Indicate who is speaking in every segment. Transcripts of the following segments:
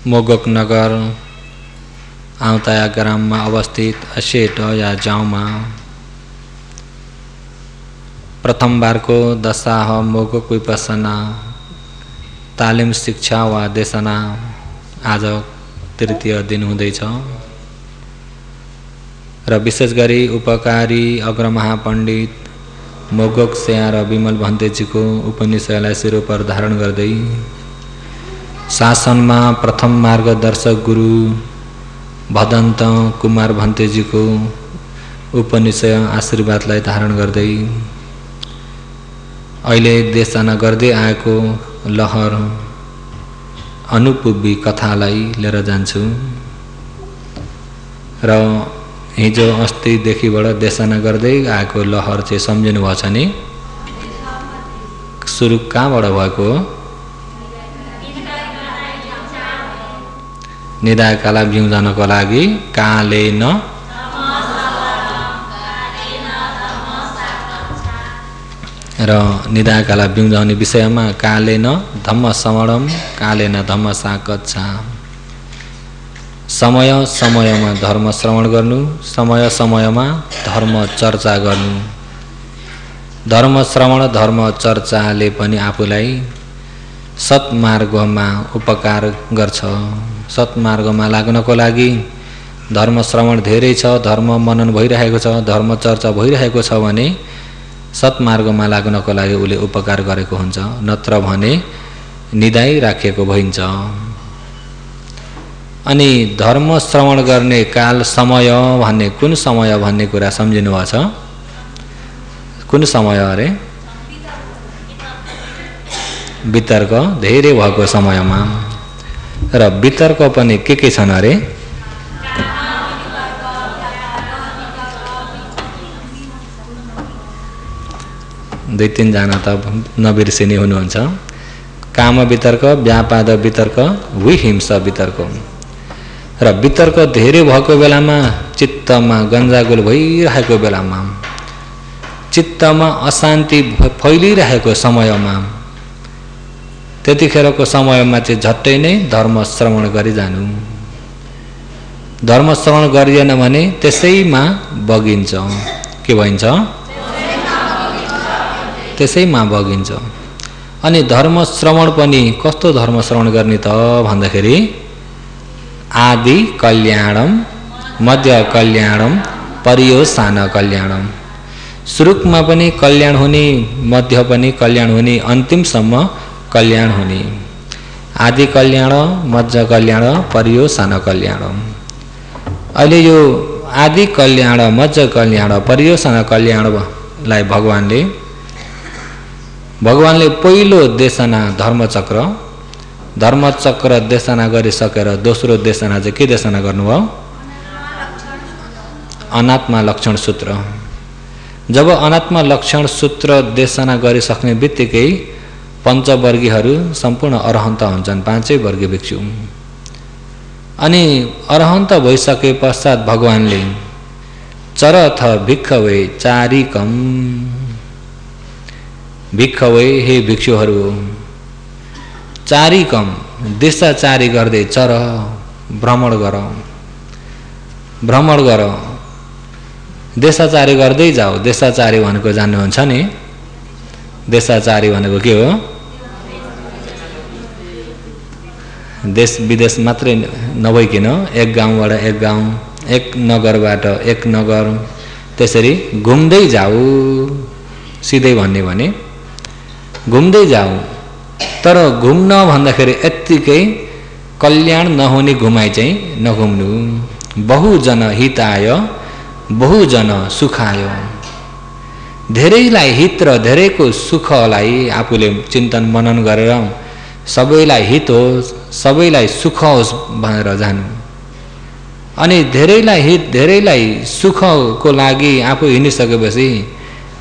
Speaker 1: मोगक नगर आउँताया ग्राममा अवस्थित असेट या गाउँमा प्रथमबारको दशाह मोगक विपसना तालिम शिक्षा वा देशना आज तृतीय दिन हुँदैछ र विशेष गरी उपकारी अग्रमहापण्डित मोगक स्या र विमल भन्तेजीको उपनिषदलाई शिरोपर धारण गर्दै शासनमा प्रथम मार्गदर्शक गुरु भदन्त कुमार भन्तेजीको उपनिषद आशीर्वादलाई धारण गर्दै अहिले देशना गर्दै आएको लहर अनुपुबी कथालाई लिएर जान्छु र हिजो अस्तिदेखिबाट देशना गर्दै आएको लहर चाहिँ सम्झिनु भएको छ नि सुरु कहाँबाट भएको निदायकाला भ्यू जानको लागि कालेन र निदायकाला भ्यू जाउने विषयमा कालेन धम्म श्रवणम कालेन धम्म साकच्छा समय समयमा धर्म श्रवण गर्नु समय समयमा धर्म चर्चा गर्नु धर्म श्रवण धर्म चर्चाले पनि आफूलाई सत्मार्गमा उपकार गर्छ सत्मार्गमा लाग्नको लागि धर्म श्रवण धेरै छ धर्म मनन भइरहेको छ धर्म चर्चा भइरहेको छ भने सत्मार्गमा लाग्नको लागि उले उपकार गरेको हुन्छ नत्र भने निदाई राखेको भइन्छ अनि धर्म श्रवण गर्ने काल समय भन्ने कुन समय भन्ने कुरा सम्झिनु भएको छ कुन समय अरे वितर्क धेरै भएको समयमा र वितर्क पनि के छन् अरे दुई तीन जना त नबिर्सिने हुनुहुन्छ काम वितर्क व्यापाद वितर्क विहिंसा वितर्क र वितर्क धेरै भएको बेलामा चित्तमा गन्जागोल भइरहेको बेलामा चित्तमा अशान्ति फैलिरहेको समयमा त्यतिखेरको समयमा चाहिँ झट्टै नै धर्म श्रवण गरी जानु धर्म श्रवण गरिएन भने त्यसैमा बगिन्छ के भइन्छ त्यसैमा बगिन्छ अनि धर्म श्रवण पनि कस्तो धर्म श्रवण गर्ने त भन्दाखेरि आदि कल्याणम मध्य कल्याणम पर्यवसान कल्याणम सुरुमा पनि कल्याण हुने मध्य पनि कल्याण हुने अन्तिमसम्म कल्याण हुने आदि कल्याण मध्य कल्याण पर्यवसान कल्याण अहिले यो आदि कल्याण मध्य कल्याण पर्यवसान कल्याणलाई भगवानले पहिलो देशना धर्मचक्र देशना गरिसकेर दोस्रो देशना चाहिँ के देशना गर्नुभयो अनात्मा लक्षण सूत्र जब अनात्मा लक्षण सूत्र देशना गरिसक्ने बित्तिकै पञ्चवर्गीहरू सम्पूर्ण अरहन्त हुन्छन् पाँचै वर्गीय भिक्षु अनि अरहन्त भइसके पश्चात भगवानले चरथ भिक्षवे चारिकम भिक्षवे हे भिक्षुहरू चारिकम देशाचारी गर्दै चर भ्रमण गर देशाचारी गर्दै जाऊ देशाचारी भनेको जान्नुहुन्छ नि देशाचारी भनेको के हो देश विदेश मात्रै नभइकन एक गाउँबाट एक गाउँ एक नगरबाट एक नगर त्यसरी घुम्दै जाऊ सिधै भन्ने भने घुम्दै जाऊ तर घुम्न भन्दाखेरि यत्तिकै कल्याण नहुने घुमाइ चाहिँ नघुम्नु बहुजन हिताय बहुजन सुखाय धेरैलाई हित र धेरैको सुखलाई आफूले चिन्तन मनन गरेर सबैलाई हित होस् सबैलाई सुख होस् भनेर जानु अनि धेरैलाई हित धेरैलाई सुखको लागि आफू हिँडिसकेपछि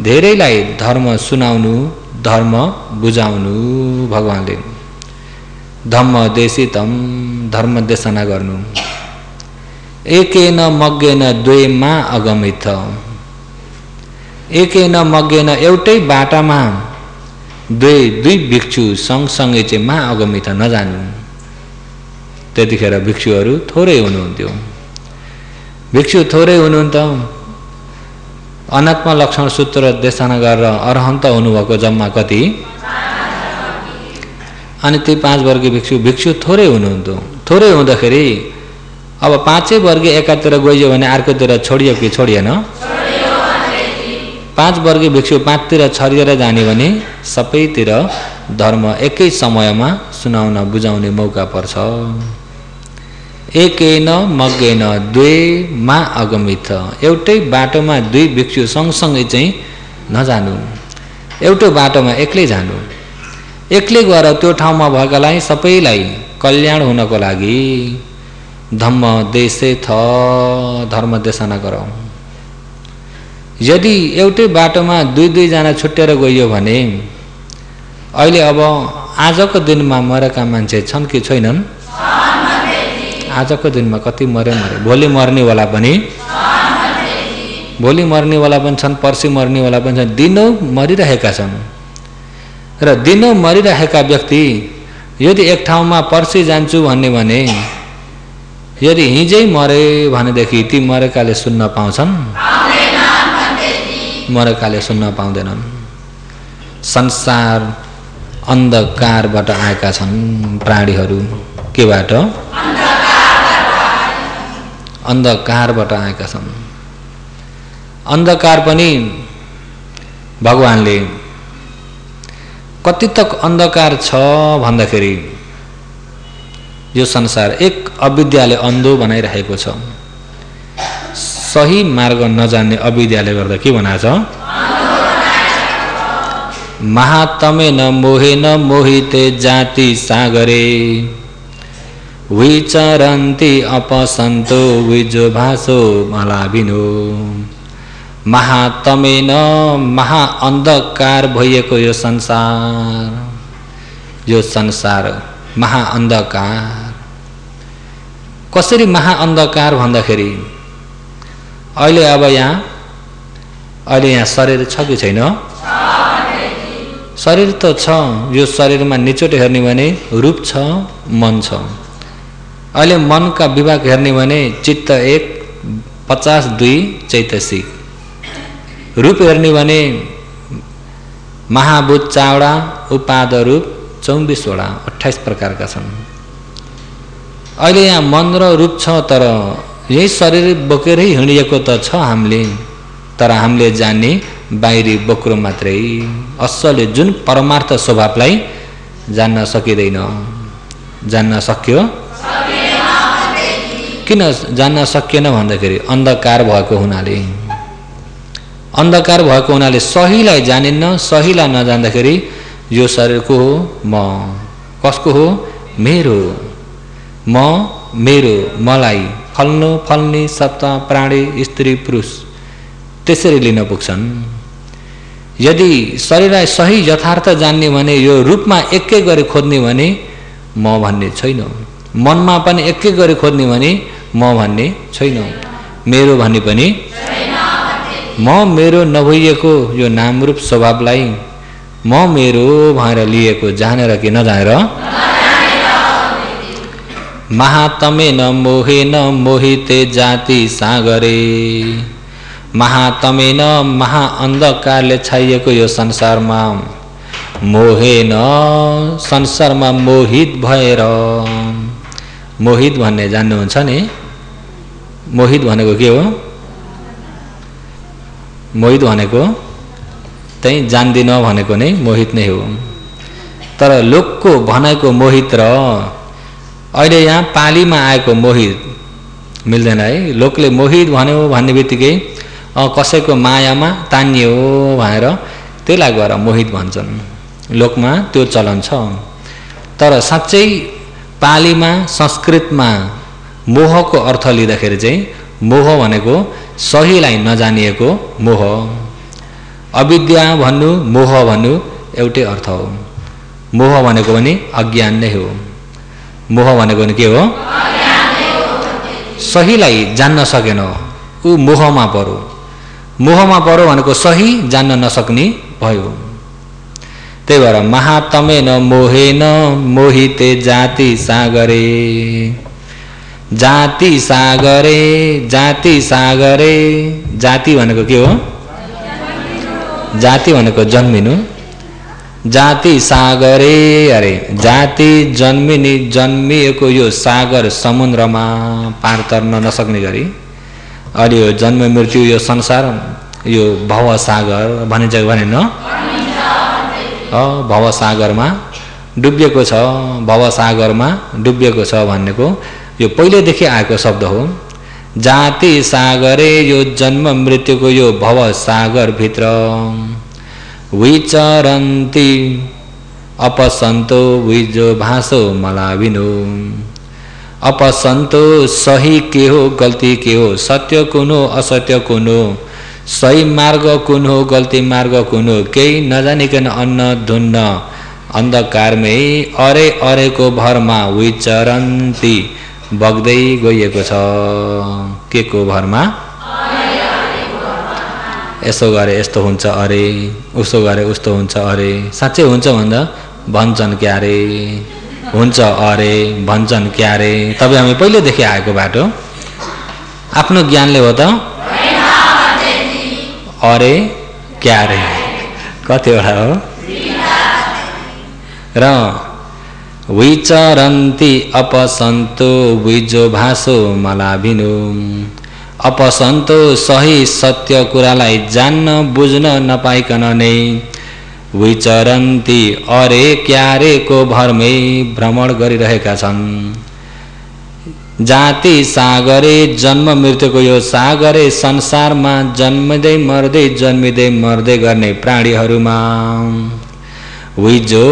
Speaker 1: धेरैलाई धर्म सुनाउनु धर्म बुझाउनु भगवानले धम्म देशितम धर्म देशना गर्नु एकेन मग्गेन द्वेमा अगमित एकेन मग्गेन एउटै बाटामा दुई भिक्षु सँगसँगै चाहिँ मा अगमित नजानु त्यतिखेर भिक्षुहरू थोरै हुनुहुन्थ्यो। भिक्षु थोरै हुनुहुन्थ्यो। अनात्मा लक्षण सूत्र देशना गरेर अरहन्त हुनुभएको जम्मा कति? अनि ती 5 वर्गीय भिक्षु थोरै हुनुहुन्थ्यो। थोरै हुँदाखेरि अब 5 वर्गीय एकातिर गइयो भने अर्कोतिर छोडियो कि छोडिएन? 5 वर्गीय भिक्षु 5 तिर छरिएर जाने भने सबैतिर धर्म एकै समयमा सुनाउन बुझाउने मौका पर्छ। एकेन मग्गेन द्वे मा अगमित, एउटै बाटोमा 2 भिक्षु सँगसँगै चाहिँ नजानु, एउटै बाटोमा एक्लै जानु। एक्लै गएर त्यो ठाउँमा भएकालाई सबैलाई कल्याण हुनको लागि धम्म देशे थ धर्म देशना गरौँ। यदि एउटै बाटोमा 2-2 जना छुट्टेर गइयो भने अहिले अब आजको दिनमा मरेका मान्छे छन् कि छैनन्? आजको दिनमा कति मरे, भोलि मर्नेवाला पनि छन्, पर्सि मर्नेवाला पनि छन्, दिनौ मरिरहेका छन्। र दिनौ मरिरहेका व्यक्ति यदि एक ठाउँमा पर्सि जान्छु भन्ने भने यदि हिजै मरे भनेदेखि ती मरेकाले सुन्न पाउँछन्? मरेकाले सुन्न पाउँदैनन्। संसार अन्धकारबाट आएका छन् प्राणीहरू। केबाट? अन्धकारबाट आएका छन्। अन्धकार पनि भगवानले कति तक अन्धकार छ भन्दाखेरि यो संसार एक अविद्याले अन्धो बनाइरहेको छ। सही मार्ग नजान्ने अविद्याले गर्दा के बनाछ? महातमेन मोहेन मोहिते जाति सागरे विचरन्ति अपसन्तो विजो भासो मलाभिनो। महातमेन महाअन्धकार भइएको यो संसार महाअन्धकार। कसरी महाअन्धकार भन्दाखेरि अहिले यहाँ शरीर छ कि छैन? शरीर त छ। यो शरीरमा निचोट हेर्ने भने रूप छ, मन छ। अहिले मनका विभाग हेर्ने भने चित्त 1, 50-2 चैतसिक। रूप हेर्ने भने महाभूत 4वटा, उपाद रूप 24 वटा, 28 प्रकारका छन्। अहिले यहाँ मन र रूप छ, तर यही शरीर बोकेरै हिँडिएको त छ हामीले, तर हामीले जान्ने बाहिरी बोक्रो मात्रै। असली जुन परमार्थ स्वभावलाई जान्न सकिँदैन। जान्न सक्यो? किन जान्न सकिएन भन्दाखेरि अन्धकार भएको हुनाले। अन्धकार भएको हुनाले सहीलाई जानिन्न। सहीलाई नजान्दाखेरि यो शरीरको हो, म कसको हो? मेरो। म मेरो, मलाई फल्नु फल्ने सप्ता प्राणी स्त्री पुरुष त्यसरी लिन पुग्छन्। यदि शरीरलाई सही यथार्थ जान्ने भने यो रूपमा एकै गरी खोज्ने भने म भन्ने छैन, मनमा पनि एकै गरी खोज्ने भने म भन्ने छैन, मेरो भन्ने पनि म मेरो नभइएको यो नामरूप स्वभावलाई म मेरो भनेर लिएको जानेर कि नजानेर? महातमेन मोहेन मोहिते जाति सागरे। महातमेन महाअन्धकारले छाइएको यो संसारमा मोहेन संसारमा मोहित भएर। मोहित भन्ने जान्नुहुन्छ नि? मोहित भनेको के हो? मोहित भनेको त्यही जान्दिन भनेको नै मोहित नै हो। तर लोकको भनाइको मोहित र अहिले यहाँ पालीमा आएको मोहित मिल्दैन है। लोकले मोहित भन्यो भन्ने बित्तिकै कसैको मायामा तानियो भनेर त्यसलाई गएर मोहित भन्छन्। लोकमा त्यो चलन छ। तर साँच्चै पालीमा संस्कृतमा मोहको अर्थ लिँदाखेरि चाहिँ मोह भनेको सहीलाई नजानिएको मोह। अविद्या भन्नु मोह भन्नु एउटै अर्थ हो। मोह भनेको पनि अज्ञान नै हो। मोह भनेको नि के हो? सहीलाई जान्न सकेन ऊ मोहमा पर्यो। मोहमा पर्यो भनेको सही जान्न नसक्ने भयो। त्यही भएर महातमेन मोहेन मोहिते जाति सागरे। जाति सागरे जाति सागरे जाति भनेको के हो जाति भनेको जन्मिनु जाति सागरे अरे जाति जन्मिनी जन्मिएको यो सागर समुद्रमा पार तर्न नसक्ने गरी अहिले यो जन्म मृत्यु यो संसार यो भव सागर भनिन्छ भनेन भव सागरमा डुबिएको छ भव सागरमा डुबिएको छ भन्नेको यो पहिलेदेखि आएको शब्द हो जाति सागरे यो जन्म मृत्युको यो भव सागर भित्र विचरन्ति अपसन्तो विजो भासो मलाविनो अपसन्तो सही के हो गल्ती के हो सत्य कुन हो असत्य कुन हो सही मार्ग कुन हो गल्ती मार्ग कुन हो केही नजानिकन अन्न धुन्न अन्धकारमै अरे अरेको भरमा विचरन्ति बग्दै गइएको छ के को भरमा यसो गरे यस्तो हुन्छ अरे उसो गरे उस्तो हुन्छ अरे साँच्चै हुन्छ भन्दा भन्छन् क्यारे हुन्छ अरे भन्छन् क्यारे तपाईँ हामी पहिलेदेखि आएको बाटो आफ्नो ज्ञानले हो त अरे क्यारे कतिवटा हो र विचरन्ति अपसन्तो विजो भासो मलाभिनु अपसन्तो सही सत्य कुरालाई जान्न बुझ्न नपाइकन नै विचरन्ति अरे क्यारेको भरमै भ्रमण गरिरहेका छन् जाति सागरे जन्म मृत्युको यो सागरे संसारमा जन्मिँदै मर्दै गर्ने प्राणीहरूमा विजो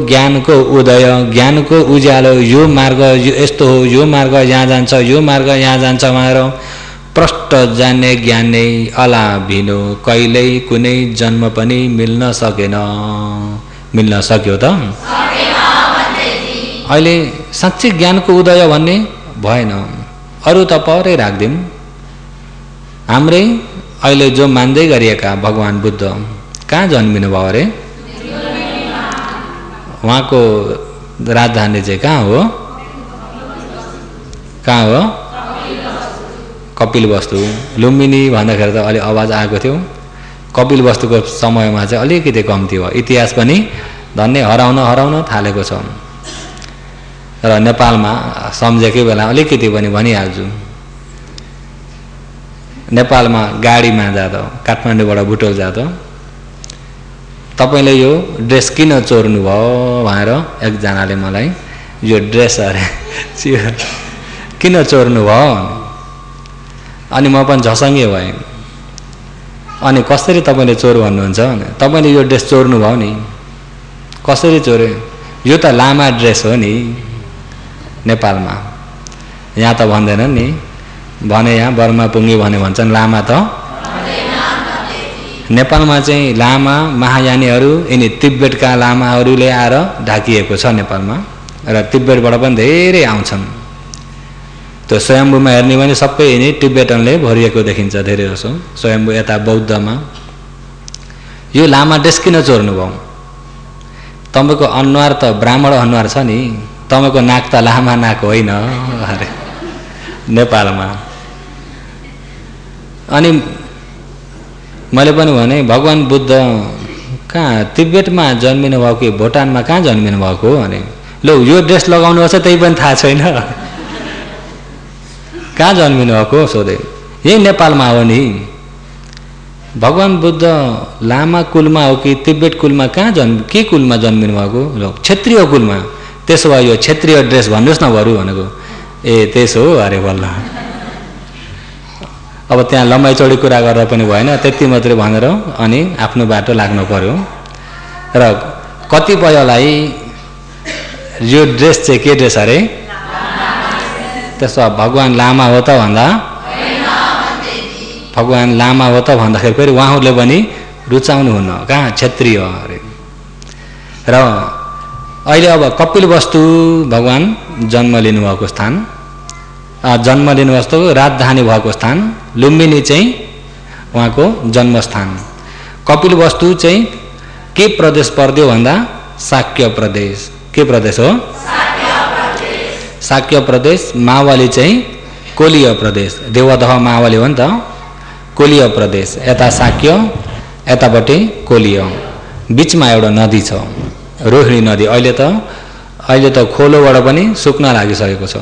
Speaker 1: ज्ञानको उदय ज्ञानको उज्यालो यो मार्ग यस्तो हो यो मार्ग यहाँ जान्छ यो मार्ग यहाँ जान्छ भनेर प्रष्ट जान्ने ज्ञानै अलाभिनो कहिल्यै कुनै जन्म पनि मिल्न सकेन मिल्न सक्यो त अहिले साँच्चै ज्ञानको उदय भन्ने भएन अरू त परै राख्दिउँ हाम्रै अहिले जो मान्दै गरिएका भगवान बुद्ध कहाँ जन्मिनु भयो अरे उहाँको राजधानी चाहिँ कहाँ हो कपिल वस्तु लुम्बिनी भन्दाखेरि त अलि आवाज आएको थियो कपिल वस्तुको समयमा चाहिँ अलिकति कम्ती हो इतिहास पनि धन्य हराउन थालेको छ र नेपालमा सम्झेकै बेला अलिकति पनि भनिहाल्छु नेपालमा गाडीमा जाँदा काठमाडौँबाट बुटोल जाँदा तपाईले यो ड्रेस किन चोर्नु भयो भनेर एकजनाले मलाई यो ड्रेस अरे किन चोर्नु भयो अनि म पनि झसङ्गे भएँ अनि कसरी तपाईले चोर भन्नुहुन्छ भने तपाईले यो ड्रेस चोर्नु भयो नि कसरी चोरे यो त लामा ड्रेस हो नि नेपालमा यहाँ त भन्दैनन् नि भने यहाँ बर्मा पुङ्गी भने भन्छन् लामा त नेपालमा चाहिँ लामा महायानीहरू यिनी तिब्बतका लामाहरूले आएर ढाकिएको छ नेपालमा र तिब्बतबाट पनि धेरै आउँछन् त्यो स्वयम्भूमा हेर्ने भने सबै यिनी तिब्बतनले भरिएको देखिन्छ धेरै जसो स्वयम्भू यता बौद्धमा यो लामा ड्रेस किन चोर्नु भयो तपाईको अनुहार त ब्राह्मण अनुहार छ नि तपाईको नाक त लामा नाक होइन अरे नेपालमा अनि मैले पनि भने भगवान बुद्ध कहाँ तिब्बतमा जन्मिनु भएको कि भुटानमा कहाँ जन्मिनु भएको भने लो यो ड्रेस लगाउनु पर्छ त्यही पनि थाहा छैन कहाँ जन्मिनु भएको सोधे यही नेपालमा हो नि भगवान बुद्ध लामा कुलमा हो कि तिब्बत कुलमा कहाँ के कुलमा जन्मिनु भएको लो क्षेत्रीय कुलमा त्यसो भए यो क्षेत्रीय ड्रेस भन्नुहोस् न बरु भनेको ए त्यसो हो अरे बल्ल अब त्यहाँ लम्बाइ चौडी कुरा गरेर पनि भएन त्यति मात्रै भनेर अनि आफ्नो बाटो लाग्नु पर्यो र कतिपयलाई यो ड्रेस चाहिँ के ड्रेस अरे त्यसो भगवान लामा हो त भन्दा भगवान लामा हो त भन्दाखेरि फेरि उहाँहरूले पनि रुचाउनु हुन्न कहाँ क्षेत्रीय अरे र अहिले अब कपिल वस्तु भगवान जन्म लिनुभएको स्थान जन्म लिनुभएको राजधानी भएको स्थान लुम्बिनी चाहिँ उहाँको जन्मस्थान कपिल वस्तु चाहिँ के प्रदेश पर्दियो भन्दा शाक्य प्रदेश के प्रदेश हो शाक्य प्रदेश, मावली चाहिँ कोलीय प्रदेश। देवदह मावली हो नि त, कोलीय प्रदेश। यता शाक्य, यतापट्टि कोलीय। बिचमा एउटा नदी छ, रोहिणी नदी। अहिले त खोलोबाट पनि सुक्न लागिसकेको छ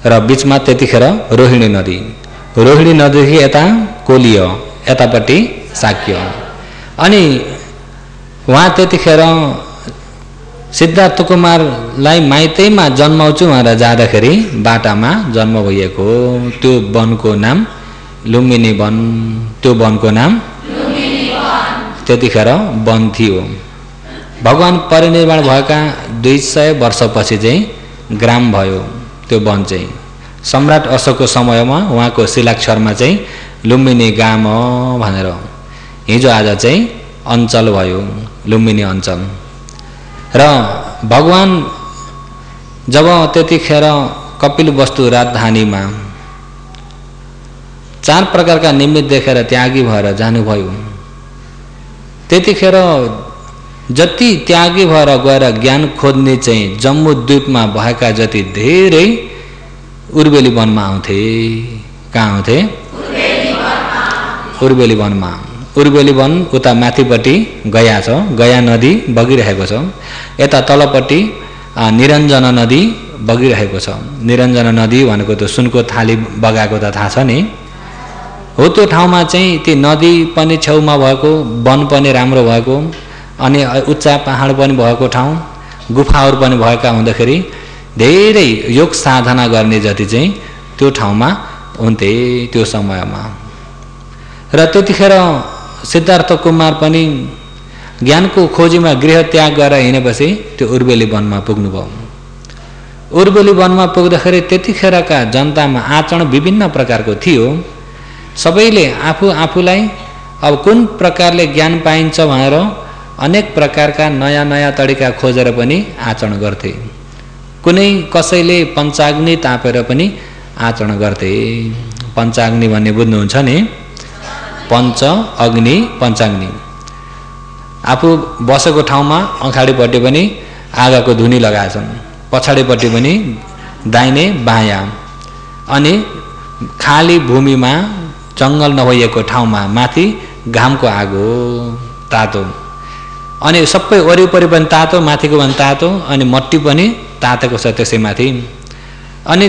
Speaker 1: र बिचमा त्यतिखेर रोहिणी नदी। रोहिणी नदीदेखि यता कोलीय, यतापट्टि शाक्य। अनि उहाँ त्यतिखेर सिद्धार्थ कुमारलाई माइतैमा जन्माउँछु भनेर जाँदाखेरि बाटामा जन्म भइएको त्यो वनको नाम लुम्बिनी वन। त्यो वनको नाम त्यतिखेर वन थियो। भगवान परिनिर्वाण भएका 200 वर्षपछि चाहिँ ग्राम भयो त्यो वन चाहिँ। सम्राट अशोकको समयमा उहाँको शिलाक्षरमा चाहिँ लुम्बिनी गाम भनेर हिजो आज चाहिँ अञ्चल भयो, लुम्बिनी अञ्चल। र भगवान जब त्यतिखेर कपिलवस्तु राजधानीमा 4 प्रकारका निमित्त देखेर त्यागी भएर जानुभयो, त्यतिखेर जति त्यागी भएर गएर ज्ञान खोज्ने चाहिँ जम्मू द्वीपमा भएका जति धेरै उर्बेली वनमा आउँथे। कहाँ आउँथे? उर्बेली वनमा। उर्बेली वन उता माथिपट्टि गया छ, गया नदी बगिरहेको छ। यता तलपट्टि निरञ्जना नदी बगिरहेको छ। निरञ्जना नदी भनेको त्यो सुनको थाली बगाएको त थाहा छ नि। हो त्यो ठाउँमा चाहिँ ती नदी पनि छेउमा भएको, वन पनि राम्रो भएको, अनि उच्चा पहाड पनि भएको ठाउँ, गुफाहरू पनि भएका हुँदाखेरि धेरै योग साधना गर्ने जति चाहिँ त्यो ठाउँमा हुन्थे त्यो समयमा। र त्यतिखेर सिद्धार्थ कुमार पनि ज्ञानको खोजीमा गृह त्याग गरेर हिँडेपछि त्यो उर्बेली वनमा पुग्नुभयो। उर्बेली वनमा पुग्दाखेरि त्यतिखेरका जनतामा आचरण विभिन्न प्रकारको थियो। सबैले आफूलाई अब कुन प्रकारले ज्ञान पाइन्छ भनेर अनेक प्रकारका नयाँ नयाँ तरिका खोजेर पनि आचरण गर्थे। कुनै कसैले पञ्चाग्नि तापेर पनि आचरण गर्थे। पञ्चाग्नि भन्ने बुझ्नुहुन्छ नि? पञ्च अग्नि पञ्चाग्नि। आफू बसेको ठाउँमा अगाडिपट्टि पनि आगोको धुनी लगाएछन्, पछाडिपट्टि पनि दाहिने बायाँ, अनि खाली भूमिमा जङ्गल नभएको ठाउँमा माथि घामको आगो तातो, अनि सबै वरिपरि पनि तातो, माथिको पनि तातो, अनि मट्टी पनि तातेको छ त्यसै माथि। अनि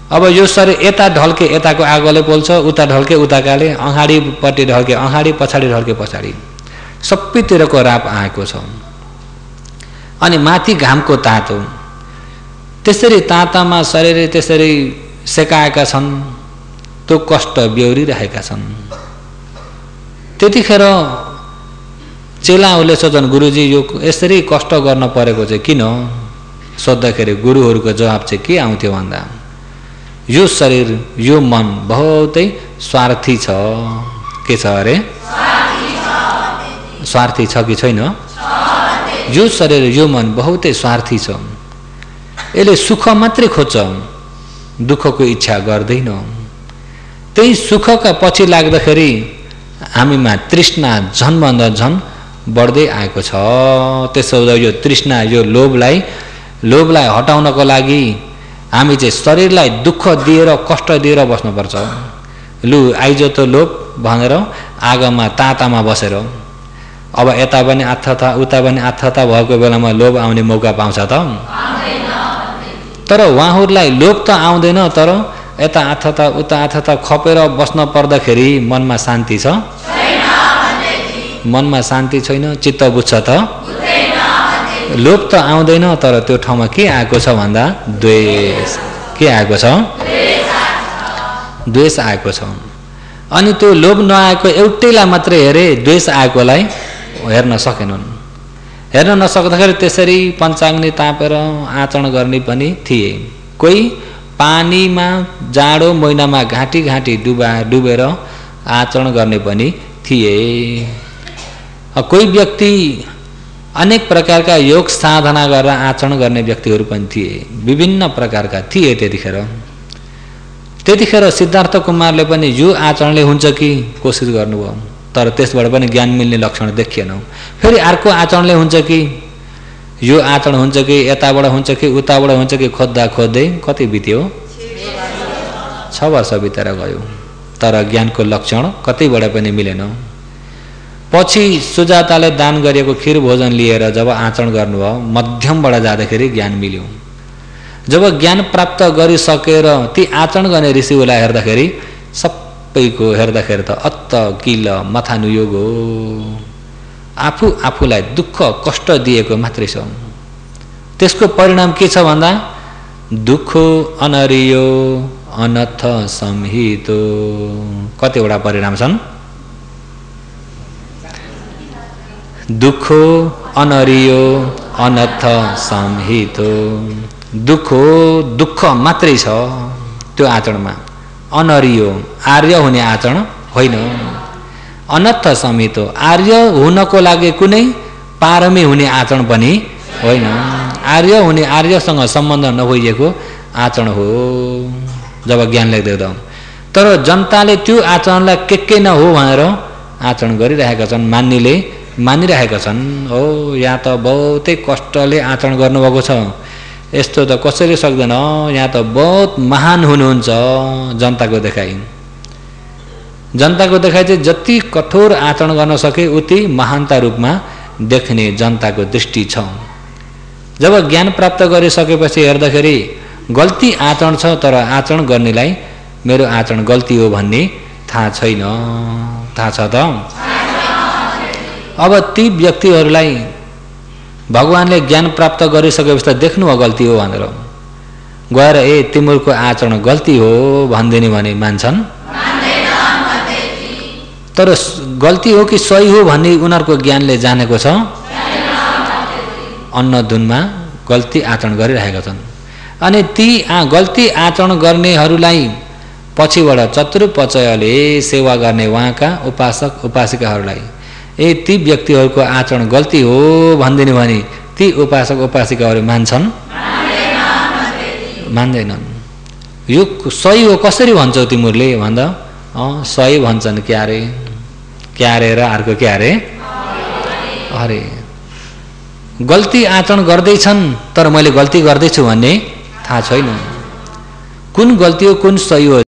Speaker 1: अब यो शरीर यता ढल्के यताको आगोले पोल्छ, उता ढल्के उताकाले, अगाडिपट्टि ढल्के अगाडि, पछाडि ढल्के पछाडि, सबैतिरको राप आएको छ। अनि माथि घामको तातो, त्यसरी तातामा शरीर त्यसरी सेकाएका छन्, त्यो कष्ट बेहोरिरहेका छन्। त्यतिखेर चेलाहरूले सोध्छन्, गुरुजी यो यसरी कष्ट गर्न परेको चाहिँ किन? सोद्धाखेरि गुरुहरूको जवाब चाहिँ के आउँथ्यो भन्दा, यो शरीर यो मन बहुतै स्वार्थी छ। के छ अरे? स्वार्थी छ कि छैन? यो शरीर यो मन बहुतै स्वार्थी छ। यसले सुख मात्रै खोज्छ, दुःखको इच्छा गर्दैन। त्यही सुखका पछि लाग्दाखेरि हामीमा तृष्णा झनभन्दा झन बढ्दै आएको छ। त्यसो हुँदा यो तृष्णा, यो लोभलाई हटाउनको लागि हामी चाहिँ शरीरलाई दुःख दिएर कष्ट दिएर बस्नुपर्छ। लु आइज त लोभ भनेर आगोमा तातामा बसेर, अब यता पनि आत्थता उता पनि आत्थता भएको बेलामा लोभ आउने मौका पाउँछ त? तर उहाँहरूलाई लोभ त आउँदैन, तर यता आत्थता उता आत्थता खपेर बस्न पर्दाखेरि मनमा शान्ति छ? मनमा शान्ति छैन, चित्त बुझ्छ त? लोभ त आउँदैन, तर त्यो ठाउँमा के आएको छ भन्दा द्वेष। के आएको छ? द्वेष आएको छ। अनि त्यो लोभ नआएको एउटैलाई मात्रै हेरे, द्वेष आएकोलाई हेर्न सकेनन्। हेर्न नसक्दाखेरि त्यसरी पञ्चाग्नि तापेर आचरण गर्ने पनि थिए। कोही पानीमा जाडो महिनामा घाँटी घाँटी डुबेर आचरण गर्ने पनि थिए। कोही व्यक्ति अनेक प्रकारका योग साधना गरेर आचरण गर्ने व्यक्तिहरू पनि थिए। विभिन्न प्रकारका थिए त्यतिखेर सिद्धार्थ कुमारले पनि यो आचरणले हुन्छ कि कोसिस गर्नुभयो, तर त्यसबाट पनि ज्ञान मिल्ने लक्षण देखिएन। फेरि अर्को आचरणले हुन्छ कि यो आचरण हुन्छ कि यताबाट हुन्छ कि उताबाट हुन्छ कि खोज्दा खोज्दै कति बित्यो 6 वर्ष बितेर गयो। तर ज्ञानको लक्षण कतैबाट पनि मिलेन। पछि सुजाताले दान गरिएको खीर भोजन लिएर जब आचरण गर्नुभयो मध्यमबाट जाँदाखेरि ज्ञान मिल्यो। जब ज्ञान प्राप्त गरिसकेर ती आचरण गर्ने ऋषिहरूलाई हेर्दाखेरि सबैको हेर्दाखेरि त अत्त किल माथा नुयोग हो। आफू आफूलाई दुःख कष्ट दिएको मात्रै छ। त्यसको परिणाम के छ भन्दा दुःख अनरियो अनथ संहितो। कतिवटा परिणाम छन्? दुःख अनरियो अनथ संहितो। दुःख मात्रै छ त्यो आचरणमा। अनरियो आर्य हुने आचरण होइन। अनथ संहितो आर्य हुनको लागि कुनै पारमी हुने आचरण पनि होइन। आर्य हुने आर्यसँग सम्बन्ध नभइएको आचरण हो जब ज्ञानले देख्दा। तर जनताले त्यो आचरणलाई के न हो भनेर आचरण गरिरहेका छन्। मान्नेले मानिरहेका छन्। हो यहाँ त बहुतै कष्टले आचरण गर्नुभएको छ, यस्तो त कसैले सक्दैन, यहाँ त बहुत महान हुनुहुन्छ। जनताको देखाइ चाहिँ जति कठोर आचरण गर्न सके उति महानता रूपमा देख्ने जनताको दृष्टि छ। जब ज्ञान प्राप्त गरिसकेपछि हेर्दाखेरि गल्ती आचरण छ, तर आचरण गर्नेलाई मेरो आचरण गल्ती हो भन्ने थाहा छैन। थाहा छ त? अब ती व्यक्तिहरूलाई भगवानले ज्ञान प्राप्त गरिसकेपछि त देख्नुभयो गल्ती हो भनेर, गएर ए तिम्रो आचरण गल्ती हो भनिदिने भने मान्छन्? तर गल्ती हो कि सही हो भन्ने उनीहरूको ज्ञानले जानेको छ। अन्नधुनमा गल्ती आचरण गरिरहेका छन्। अनि ती गल्ती आचरण गर्नेहरूलाई पछिबाट चतुर्पचयले सेवा गर्ने उहाँका उपासक उपासिकाहरूलाई ए ती व्यक्तिहरूको आचरण गल्ती हो भनिदिने भने ती उपासक उपासिकाहरू मान्छन्? मान्दैनन्। यो सही हो कसरी भन्छौ तिमीहरूले भन्दा सही भन्छन् क्यारे र अर्को क्यारे अरे गल्ती आचरण गर्दैछन् तर मैले गल्ती गर्दैछु भन्ने थाहा छैन। कुन गल्ती हो कुन सही हो